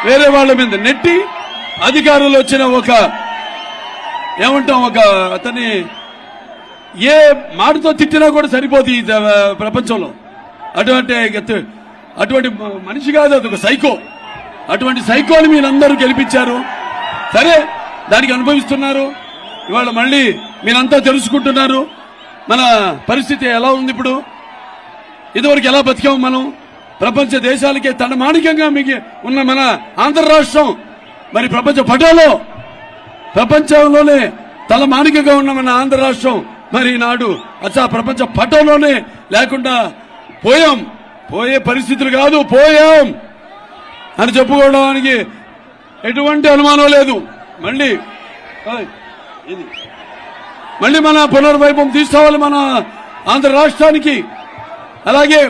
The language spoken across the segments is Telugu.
వేరే వాళ్ళ మీద నెట్టి అధికారులు వచ్చిన ఒక ఏమంటాం ఒక అతని ఏ మాటతో తిట్టినా కూడా సరిపోదు ఈ ప్రపంచంలో. అటువంటి మనిషి కాదు, అది ఒక సైకో. అటువంటి సైకోని మీరందరూ గెలిపించారు. సరే, దానికి అనుభవిస్తున్నారు. ఇవాళ మళ్ళీ మీరంతా తెలుసుకుంటున్నారు మన పరిస్థితి ఎలా ఉంది. ఇప్పుడు ఇదివరకు ఎలా బతికాము మనం, ప్రపంచ దేశాలకే తలమానికంగా మిగి ఉన్న మన ఆంధ్ర రాష్ట్రం మరి ప్రపంచ పటంలో ప్రపంచంలోనే తలమానికగా ఉన్న మన ఆంధ్ర రాష్ట్రం మరి నాడు ప్రపంచ పటంలోనే లేకుండా పోయే పరిస్థితులు కాదు, పోయాం అని చెప్పుకోవడానికి ఎటువంటి అనుమానం లేదు. మళ్ళీ మన పునర్వైభవం తీసుకోవాలి మన ఆంధ్ర రాష్ట్రానికి. అలాగే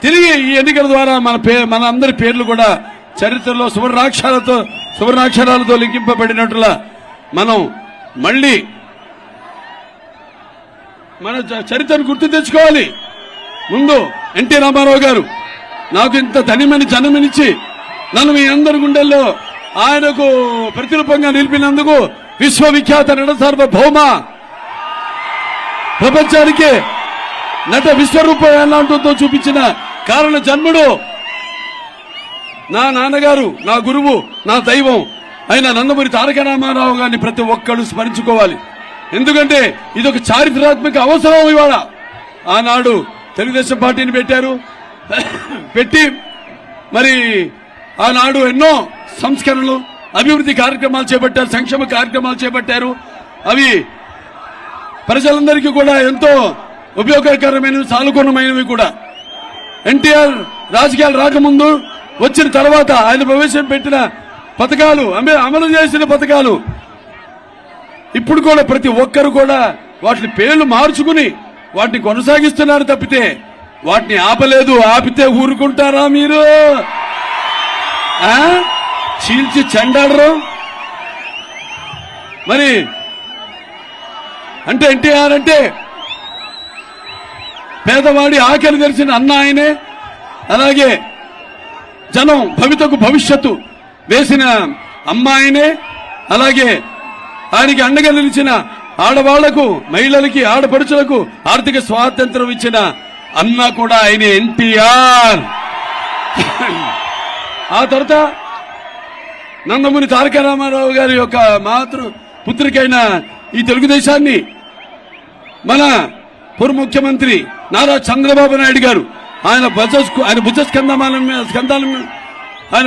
తిరిగి ఈ ఎన్నికల ద్వారా మన అందరి పేర్లు కూడా చరిత్రలో సువర్ణాక్షరాలతో లిఖింపబడినట్లుగా మనం మళ్ళీ మన చరిత్రను గుర్తు తెచ్చుకోవాలి. ముందు ఎన్టీ రామారావు గారు నాకు ఇంత జన్మనిచ్చి నన్ను మీ అందరి గుండెల్లో ఆయనకు ప్రతిరూపంగా నిలిపినందుకు విశ్వవిఖ్యాత నట సార్వభౌమ ప్రపంచానికి నట విశ్వరూపం ఎలా ఉంటుందో చూపించిన కారణ జన్ముడు నా నాన్నగారు, నా గురువు, నా దైవం అయిన నందమూరి తారక రామారావు గారిని ప్రతి ఒక్కరు స్మరించుకోవాలి. ఎందుకంటే ఇది ఒక చారిత్రాత్మక అవసరం. ఇవాళ ఆనాడు తెలుగుదేశం పార్టీని పెట్టి మరి ఆనాడు ఎన్నో సంస్కరణలు, అభివృద్ధి కార్యక్రమాలు చేపట్టారు, సంక్షేమ కార్యక్రమాలు చేపట్టారు. అవి ప్రజలందరికీ కూడా ఎంతో ఉపయోగకరమైనవి, సానుకూలమైనవి కూడా. ఎన్టీఆర్ రాజకీయాలు రాకముందు వచ్చిన తర్వాత ఆయన ప్రవేశపెట్టిన పథకాలు, అమలు చేసిన పథకాలు ఇప్పుడు కూడా ప్రతి ఒక్కరు కూడా వాటిని పేర్లు మార్చుకుని వాటిని కొనసాగిస్తున్నారు తప్పితే వాటిని ఆపలేదు. ఆపితే ఊరుకుంటారా మీరు? చీల్చి చెండాడరు. మరి అంటే ఎన్టీఆర్ అంటే పేదవాడి ఆకలి తెలిసిన అన్న ఆయనే. అలాగే జనం భవితకు భవిష్యత్తు వేసిన అమ్మాయినే. అలాగే ఆయనకి అండగా నిలిచిన ఆడవాళ్లకు, మహిళలకి, ఆడపడుచులకు ఆర్థిక స్వాతంత్రం ఇచ్చిన అన్న కూడా ఆయన ఎన్టీఆర్. ఆ తర్వాత నందమూరి తారక రామారావు గారి యొక్క మాతృ పుత్రికైన ఈ తెలుగుదేశాన్ని మన పూర్వ ముఖ్యమంత్రి నారా చంద్రబాబు నాయుడు గారు ఆయన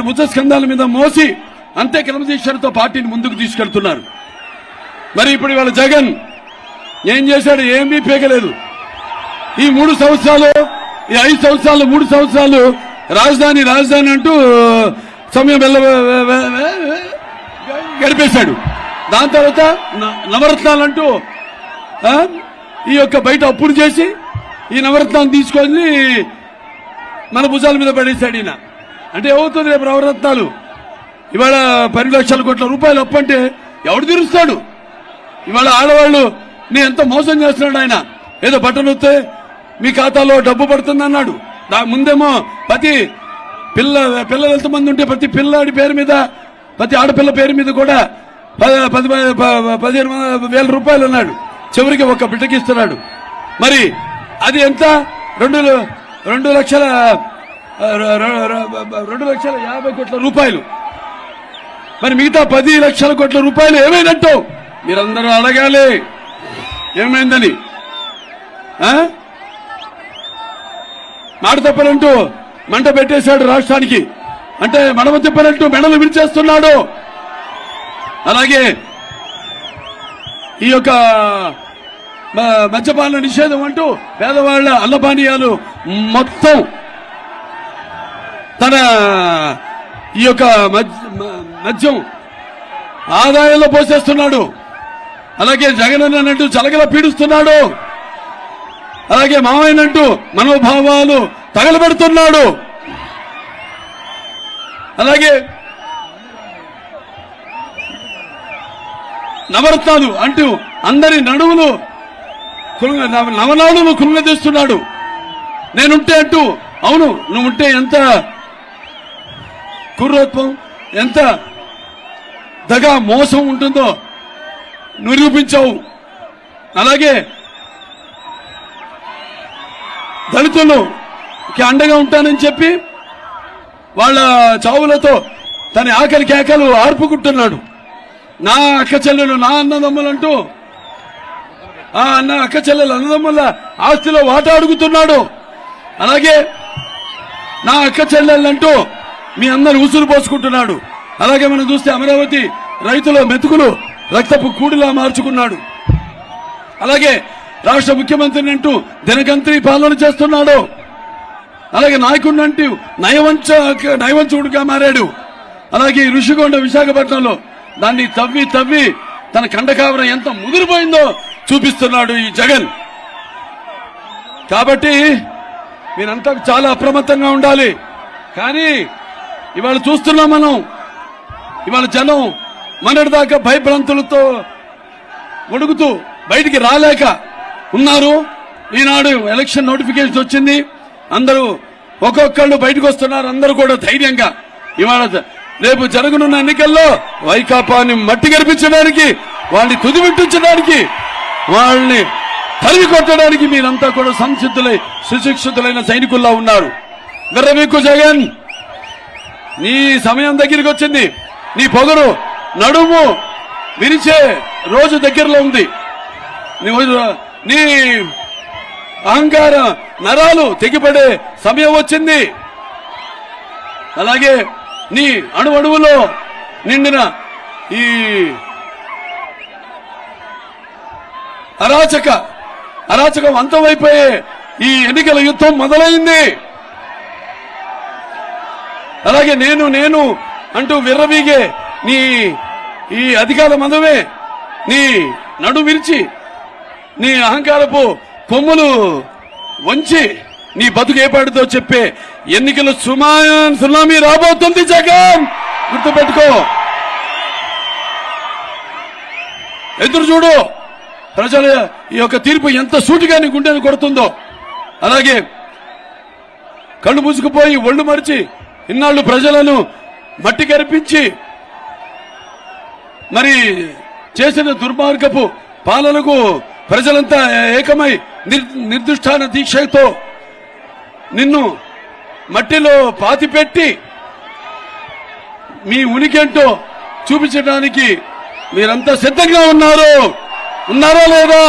భుజస్కంధాల మీద మోసి అంతే క్రమశిక్షణతో పార్టీని ముందుకు తీసుకెళ్తున్నారు. మరి ఇప్పుడు ఇవాళ జగన్ ఏం చేశాడు? ఏమీ పీకలేదు. ఈ 3 సంవత్సరాలు, ఈ 5 సంవత్సరాలు, 3 సంవత్సరాలు రాజధాని అంటూ సమయం గడిపేశాడు. దాని తర్వాత నవరత్నాలంటూ ఈ యొక్క బయట అప్పులు చేసి ఈ నవరత్నాన్ని తీసుకొని మన భుజాల మీద పడేశాడు ఈయన. అంటే ఏమవుతుంది రేపు నవరత్నాలు? ఇవాళ 10 లక్షల కోట్ల రూపాయలు అప్పు అంటే ఎవడు తీరుస్తాడు? ఇవాళ ఆడవాళ్ళు నీ ఎంత మోసం చేస్తున్నాడు ఆయన. ఏదో బట్టలు వస్తే మీ ఖాతాలో డబ్బు పడుతుంది అన్నాడు. ముందేమో ప్రతి పిల్లలు ఎంతమంది ఉంటే ప్రతి పిల్లాడి పేరు మీద, ప్రతి ఆడపిల్ల పేరు మీద కూడా 15,000 రూపాయలు అన్నాడు. చివరికి ఒక బిడ్డకి ఇస్తున్నాడు. మరి అది ఎంత? 2,50,00,000 కోట్ల రూపాయలు. మరి మిగతా 10 లక్షల కోట్ల రూపాయలు ఏమైనట్టు మీరందరూ అడగాలి ఏమైందని. మాట తప్పనంటూ మంట పెట్టేశాడు రాష్ట్రానికి. అంటే మడమ తిప్పనంటూ మెడలు విడిచేస్తున్నాడు. అలాగే ఈ యొక్క మద్యపాన నిషేధం అంటూ పేదవాళ్ల అన్నపానీయాలు మొత్తం తన ఈ యొక్క మద్యం ఆదాయంలో పోసేస్తున్నాడు. అలాగే జగన్ అన్నట్టు చలగల పీడిస్తున్నాడు. అలాగే మావయ్యనంటూ మనోభావాలు తగలబెడుతున్నాడు. అలాగే నవరత్నాలు అంటూ అందరి నడువులు నవనాడును కృంగదీస్తున్నాడు. నేనుంటే అంటూ, అవును నువ్వుంటే ఎంత క్రూరత్వం, ఎంత దగా మోసం ఉంటుందో నిరూపించావు. అలాగే దళితులకి అండగా ఉంటానని చెప్పి వాళ్ళ చావులతో తన ఆకలి కేకలు ఆర్పుకుంటున్నాడు. నా అక్క చెల్లెలు, నా అన్నదమ్ములంటూ ఆ అక్క చెల్లెలు అన్నదమ్ముల ఆస్తిలో వాటా అడుగుతున్నాడు. అలాగే నా అక్క చెల్లెళ్ళంటూ మీ అందరు ఉసురు పోసుకుంటున్నాడు. అలాగే మనం చూస్తే అమరావతి రైతుల మెతుకులు రక్తపు కూడిలా మార్చుకున్నాడు. అలాగే రాష్ట్ర ముఖ్యమంత్రిని అంటూ దినగంత్రి పాలన చేస్తున్నాడు. అలాగే నాయకుడిని అంటూ నయవంచుడుగా మారాడు. అలాగే ఋషికొండ విశాఖపట్నంలో దాన్ని తవ్వి తన కండకావరం ఎంత ముదిరిపోయిందో చూపిస్తున్నాడు ఈ జగన్. కాబట్టి మీరంతా చాలా అప్రమత్తంగా ఉండాలి. కానీ ఇవాళ చూస్తున్నాం మనం, ఇవాళ జనం మొన్నటిదాకా భయభ్రాంతులతో ఒడుగుతూ బయటికి రాలేక ఉన్నారు. ఈనాడు ఎలక్షన్ నోటిఫికేషన్ వచ్చింది, అందరూ ఒక్కొక్కళ్ళు బయటకు వస్తున్నారు. అందరూ కూడా ధైర్యంగా ఇవాళ రేపు జరగనున్న ఎన్నికల్లో వైకాపాని మట్టి గెలిపించడానికి, వాళ్ళని తుదిమిట్టించడానికి, వాళ్ళని తరిమి కొట్టడానికి మీరంతా కూడా సంసిద్ధులై సుశిక్షితులైన సైనికుల్లా ఉన్నారు. గర్రవీకు జగన్, నీ సమయం దగ్గరికి వచ్చింది. నీ పొగరు నడుము విరిచే రోజు దగ్గరలో ఉంది. నీ అహంకార నరాలు తెగిపడే సమయం వచ్చింది. అలాగే నీ అణువణువులో నిండిన ఈ అరాచకం అంతమైపోయే ఈ ఎన్నికల యుద్ధం మొదలైంది. అలాగే నేను అంటూ విర్రవీగే నీ ఈ అధికార మదమే నీ నడు విరిచి, నీ అహంకారపు కొమ్ములు వంచి నీ బతుకు ఏపాటితో చెప్పే ఎన్నికల సునామీ రాబోతుంది జగన్, గుర్తుపెట్టుకో. ఎదురు చూడు, ప్రజల ఈ యొక్క తీర్పు ఎంత సూటిగా నీ గుండెను కొడుతుందో. అలాగే కళ్ళు మూసుకుపోయి ఒళ్ళు మరిచి ఇన్నాళ్లు ప్రజలను మట్టి కరిపించి మరి చేసిన దుర్మార్గపు పాలనకు ప్రజలంతా ఏకమై నిర్దిష్టాన దీక్షతో నిన్ను మట్టిలో పాతిపెట్టి మీ ఉనికేంటో చూపించడానికి మీరంతా సిద్ధంగా ఉన్నారో లేదా?